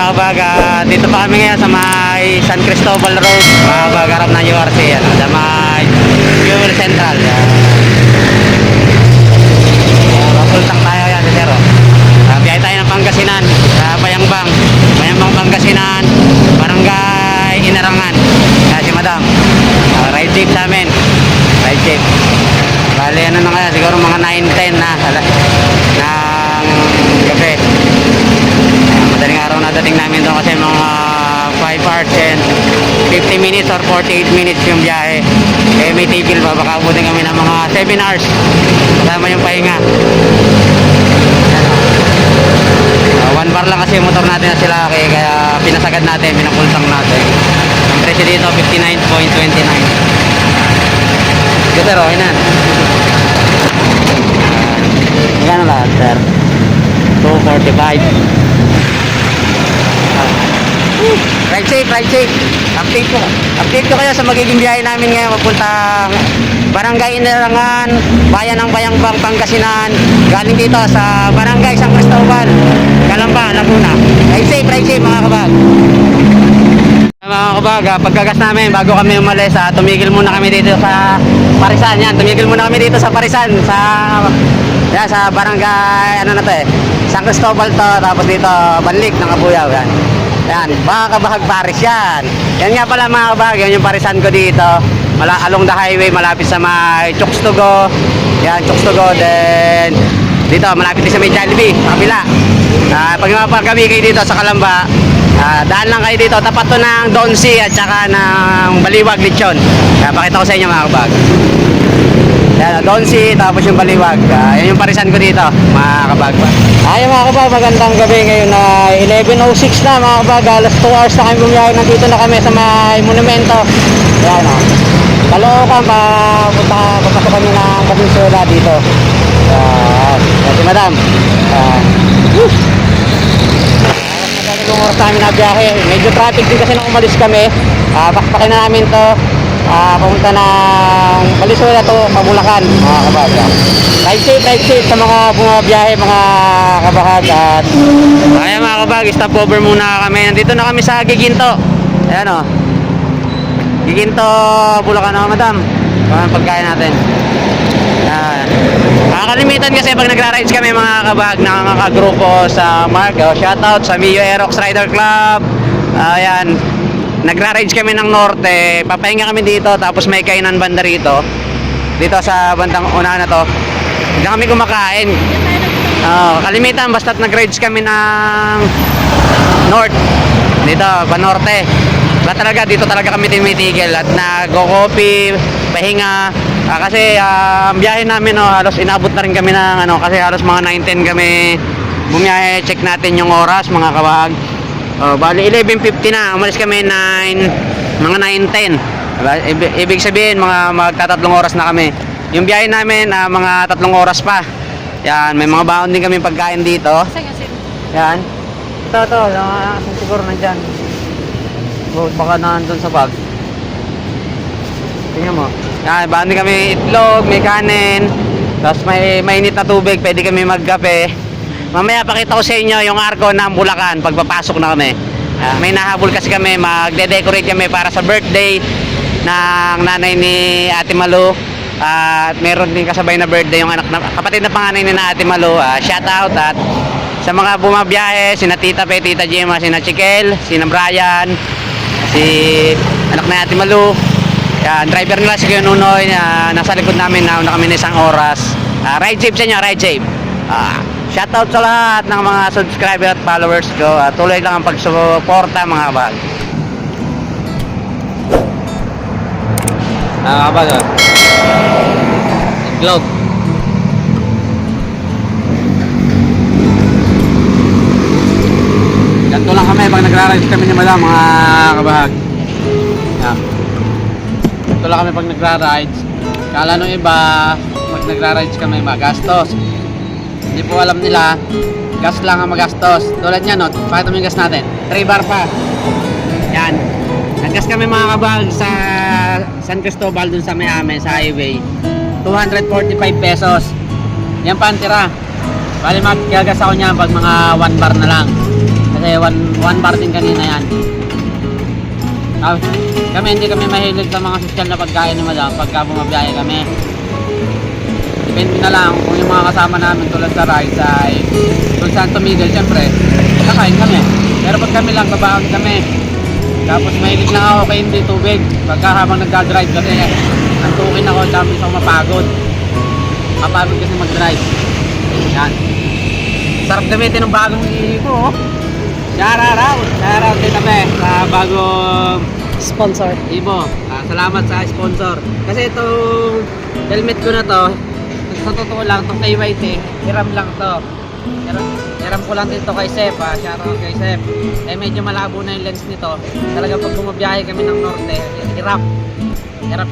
kabag, dito pa kami ngayon sa may San Cristobal Road, mga kabag, harap ng URC, sa may Fuel Central. Mapultang tayo yan, sir. Biyahe tayo ng Pangasinan, sa Bayambang, Pangasinan, Barangay Inarangan. Si Madam, ride jeep sa amin, ride jeep. Bali, ano na kaya, siguro mga 9-10 na ng gabi. Madaling araw na dating namin doon kasi mga 5 hours and 50 minutes or 48 minutes yung biyahe. Eh may tigil pa, baka abutin kami ng mga 7 hours kasama yung pahinga. 1 bar lang kasi yung motor natin na sila, kaya pinasagad natin, pinapultang natin. Ang presyo dito 59.29. Sir, okay na. Magkano lahat, sir? 245. Ride safe, ride safe. Update ko kayo sa magiging biyahe namin ngayon papuntang Barangay Inarangan, Bayan ng Bayambang, Pangasinan. Galing dito sa Barangay San Cristobal, Calamba, Laguna. Ride safe mga kabag. Mga kabag, pagkagas namin bago kami umalis, tumigil muna kami dito sa Parisan. Yan, tumigil muna kami dito sa Parisan, sa barangay, ano na to San Cristobal to, tapos dito Banlik ng Kabuyaw. Yan, mga kabahag Paris yan. Yan nga pala mga kabag, yan yung Parisan ko dito. Along the highway, malapit sa may Chokstogo. Yan, Chokstogo, then dito, malapit din sa may Jollibee, sa kabila. Pag mapagkabi kayo dito sa Calamba, daan lang kayo dito, tapat to ng Donsi at saka ng Baliwag Lechon. Pakita ko sa inyo mga kabag. Yan, Donsi, tapos yung Baliwag. Yan yung Parisan ko dito, mga kabag. Ayun mga kabag, magandang gabi ngayon na 11:06 na mga kabag. Alas 2 hours na kami bumiyahe. Nandito na kami sa may monumento. Yan o. Caloocan, papasok kami ng Valenzuela dito. Yan si Madam. Yung oras namin na biyahe, medyo traffic din kasi nung umalis kami. Bakbakin na namin to, pumunta ng Valenzuela to, Pabulacan, mga kabag. Ride safe sa mga bumabiyahe, mga kabahag. At kaya mga kabag, stop over muna kami. Nandito na kami sa Giginto. Ayan o, Giginto, Bulacan o, Madam. Ang pagkain natin. Ayan. Kalimitan kasi pag nagra-rides kami mga kabag, nakakagrupo sa Mark, shoutout sa Mio Aerox Rider Club. Ayan, nagra-rides kami ng norte, papahinga kami dito, tapos may kainan banda rito, dito sa bandang una na to. Diyan kami kumakain. Kalimitan basta't nag-rides kami ng north, dito, panorte. Talaga, dito talaga kami tumitigil at nag-coffee, pahinga. Kasi ang biyahe namin halos inabot na rin kami ng kasi halos mga 9:10 kami bumiyahe. Check natin yung oras mga kabahag. Bali 11:50 na, umalis kami mga 9:10. Ibig sabihin mga magtatatlong oras na kami. Yung biyahe namin mga 3 oras pa. Yan, may mga baon din kami pagkain dito. Yan. Ito, siguro nandyan. Baka nandun sa bag. Tingnan mo. Yan, baon din kami itlog, may kanin, tapos may mainit na tubig, pwede kami magkape. Mamaya pakita ko sa inyo yung arko ng Bulacan pagpapasok na kami. May nahabol kasi kami, magde-decorate kami para sa birthday ng nanay ni Ate Malu. At meron din kasabay na birthday yung kapatid na panganay ni Ate Malu. Shout out at sa mga bumabiyahe, sina Tita Pe, Tita Gemma, sina Chikel, sina Brian, si anak na Ate Malu. Yan, driver nila si Kuya Nunoy, nasa likod namin na kami na 1 oras. Ride safe sa inyo, ride safe. Shoutout sa lahat ng mga subscriber at followers ko. Tuloy lang ang pagsuporta mga kabag. Kabag, itlog. Ganito lang kami pag nagra-ride kami ni Madam mga kabahag. Yan. Ito lang kami pag nagra-rides. Kala nung iba, pag nagra-rides kami magastos. Hindi po alam nila, gas lang ang magastos. Tulad niya, no? Pakita mo yung gas natin. 3 bar pa. Yan. Naggas kami mga kabag sa San Cristobal dun sa may amin, sa highway. 245 pesos. Yan pa ang tira. Bali magagas ako niya pag mga 1 bar na lang. Kasi one bar din kanina yan. Kami hindi kami mahilig sa mga sosyal na pagkain ni madam pagka bumabiyahe kami. Depende na lang kung yung mga kasama namin tulad sa rides ay kung saan tumigil, syempre kakain kami. Pero pag kami lang, babaon kami. Tapos mahilig lang ako kay hindi tubig pagka habang nagdadrive kasi nantukin ako, dami ako mapagod. Mapagod kasi mag-drive. Yan. Sarap gamitin ng bagong ipo. Shoutout din kami sa bagong Sponsor. Ibo. Salamat sa sponsor. Kasi itong helmet ko na to, sa totoo lang, itong kay White hiram lang to. Hiram ko lang din to kay Sep. Shoutout kay Sep. Medyo malabo na yung lens nito. Talaga pag bumabiyahe kami ng norte, hirap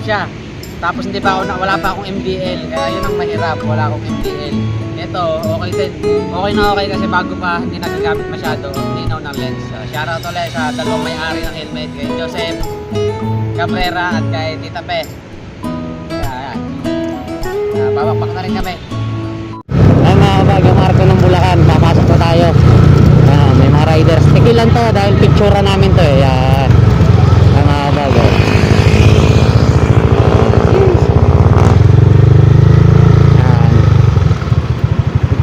siya. Tapos wala pa akong MDL, kaya yun ang mahirap, wala akong MDL. Ito, okay din. Okay na okay kasi bago pa, hindi nagagamit masyado, linaw ng lens. Shoutout ulit sa dalawang may-ari ng helmet, kay Joseph Cabrera at kay Tita Pe. Ayan. Babakpak na rin kami. Ay mga kabag, yung Marco ng Bulacan, papasok na tayo. May mga riders. Tikilan to dahil picture namin to eh. Ayan. Ay mga kabag.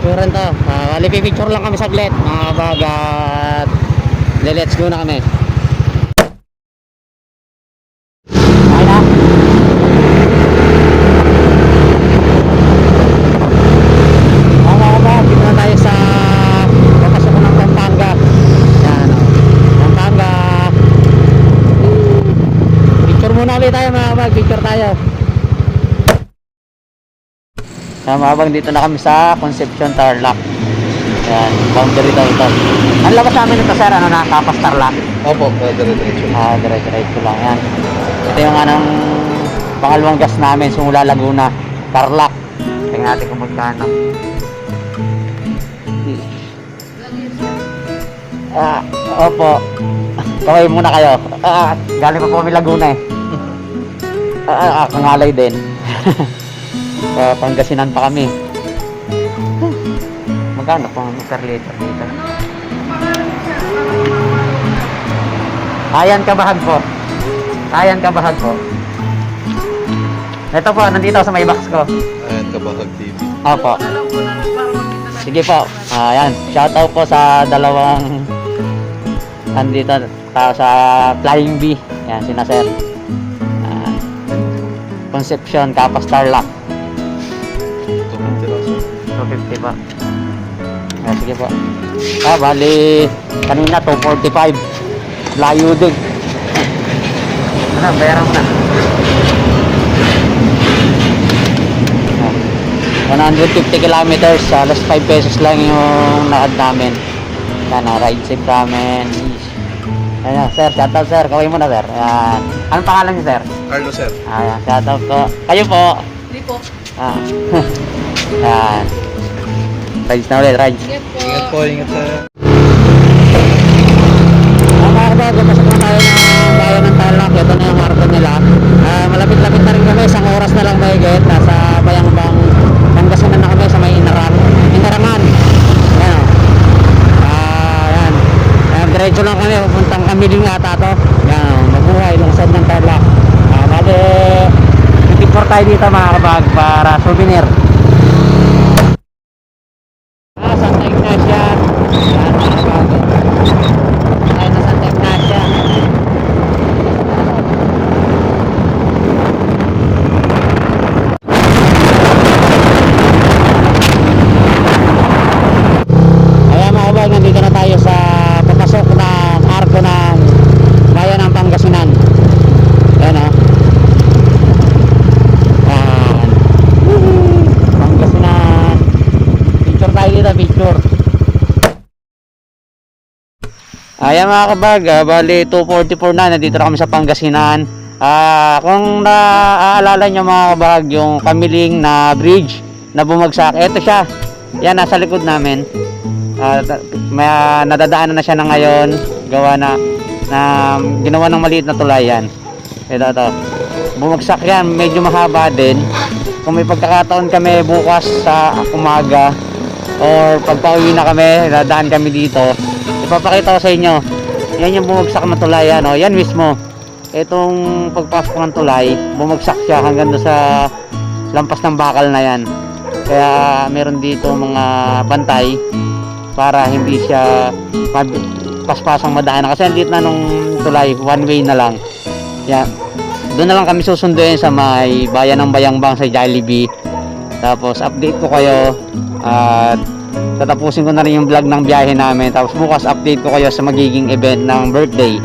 Picturean to. Bali picture lang kami saglit mga kabag at let's go na kami. Ay na. Mga kabag, dito na tayo sa papasok ko ng Pampanga. Yan o. Pampanga. Picture muna ulit tayo mga kabag. Picture tayo. Mga kabag, dito na kami sa Concepcion Tarlac. Yan, boundary daw ito. Ang labas namin ito sir, ano na, Kapas Tarlac. Opo, dire-diretso. Dire-diretso lang yan. Ito yung anong pangalawang gas namin, simula Laguna, Tarlac. Tingnan natin kung magkano. Opo. Kaway muna kayo. Galing pa po kami Laguna eh. Kangalay din. Pangasinan pa kami. Magkano pang per liter dito? Ayan kabahan po. Ayan kabahan po. Ito po, nandito sa may box ko. Ayan, Kabahag TV. Opo. Sige po. Ayan, shoutout po sa dalawang nandito sa Flying Bee. Ayan, sina sir. Concepcion, Kapas Tarlac. 250 pa. Sige po. Bali kanina 245. Layo din. Ano, bayaran mo na. 150 kilometers, alas 5 pesos lang yung nakad namin. Sana ride safe namin. Ayan, sir, shoutout sir. Kaway mo na sir. Ayan. Anong pangalan niyo sir? Carlo, sir. Ayan, shoutout ko. Kayo po. Hindi po. Ayan. Rides na ulit, rides. Ingat po, ingat sir. Mga kabag, pasok na tayo ng bayan ng Tarlac. Ito na yung market nila. Malapit-lapit na rin kami. Isang oras na lang mahigit. Nasa Bayambang Pangasinan na kami sa may Inarangan. Ayan o. Ayan. Diretso lang kami. Pupuntang Kamiling ata to. Ayan o. Mabuhay. Lungsod ng Tarlac. Bali, nag-import tayo dito mga kabag para souvenir. Santa Ignacia. Ayan mga kabag. Tayo na Santa Ignacia. Ayan mga kabag, nandito na tayo sa papasok ng arko ng bayan ng Pangasinan. Ayan o. Ayan. Pangasinan. Picture tayo dito, picture. Ayan mga kabag, bali 244 na, nandito na kami sa Pangasinan. Kung naaalala nyo mga kabag, yung Kamiling na bridge na bumagsak, eto siya. Yan, nasa likod namin. Nadadaanan na siya na ngayon. Gawa na ginawa ng maliit na tulayan. Ito. Bumagsak yan, medyo mahaba din. Kung may pagkakataon kami bukas sa umaga or pagpauwi na kami, dadaan kami dito. ipapakita ko sa inyo. Yan yung bumagsak na tulay, ano, yan mismo. Itong pagpasok ng tulay, bumagsak siya hanggang doon sa lampas ng bakal na yan. Kaya meron dito mga bantay para hindi siya paspasang madaanan. Kasi ang liit na nung tulay, one way na lang. Yan. Doon na lang kami susunduin sa may bayan ng Bayangbang sa Jollibee. Tapos update ko kayo at tatapusin ko na rin yung vlog ng biyahe namin. Tapos bukas update ko kayo sa magiging event ng birthday.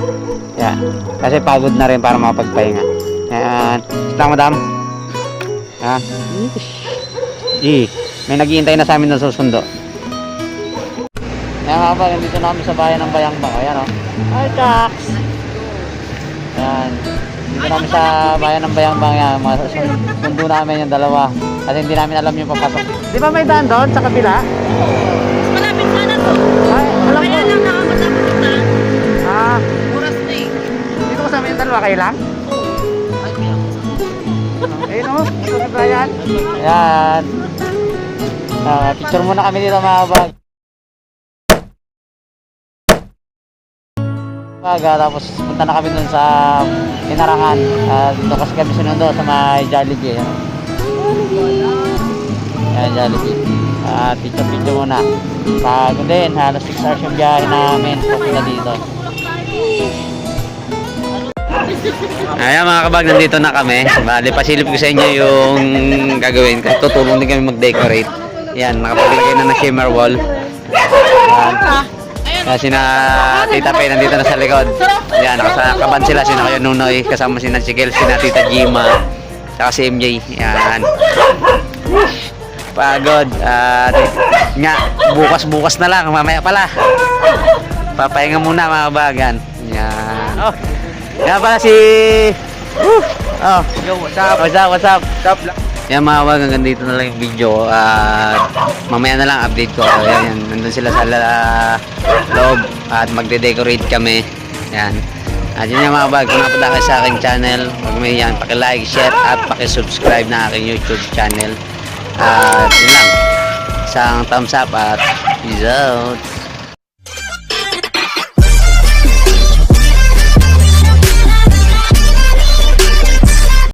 Yan. Kasi pagod na rin para makapagpahinga. Yan. Sila madam. Yan. May naghihintay na sa amin na susundo. Yan nga ba, nandito na kami sa bayan ng Bayangbang. Ayan o. Hi, Tax! Yan. Dito kami sa bayan ng Bayangbang. Yan. Sundo namin yung dalawa. Kasi hindi namin alam yung papasok. Di ba may daan doon sa kabila? Malapit sana to. Ay, alam Kaya ko. lang nakamatapos yung daan. Ah, Oras na eh. dito kasama yung dalawa. Kayo lang? Ay, kaya ako sa Ayun o. Ito sa bayan. Yan. Picture muna kami dito mga bag. Tapos punta na kami dun sa Inarangan. Dito kasi kami sinundo sa may Jollibee. Yan, Jollibee. Picture muna. Pagod din, halos 6 hours yung biyahe namin papunta dito. Ayan mga kabag, nandito na kami. Bali, pasilip ko sa inyo yung gagawin. Tutulong din kami mag-decorate. Yan, nakapaglagay na ng shimmer wall. Yan. Kasi na Tita Pay nandito na sa likod. Yan, nakasakaban sila. Sina Kuya Nunoy, kasama sina Chigel, sina Tita Gima, saka si MJ. Yan. Pagod. Nga, bukas na lang. Mamaya pala. Papahinga muna mga kabagan. Yan. Oh. Yan pala si... Oh. Yo, what's up? What's up? What's up? What's up? Yan mga kabagan, hanggang dito na lang yung video. Mamaya na lang update ko. Yan, nandun sila sa loob at magde-decorate kami. Yan. At yun yung mga kabagan, kung napunta kayo sa aking channel, huwag mo yan, paki-like, share at paki-subscribe na aking YouTube channel. At yun lang. Isang thumbs up at peace out.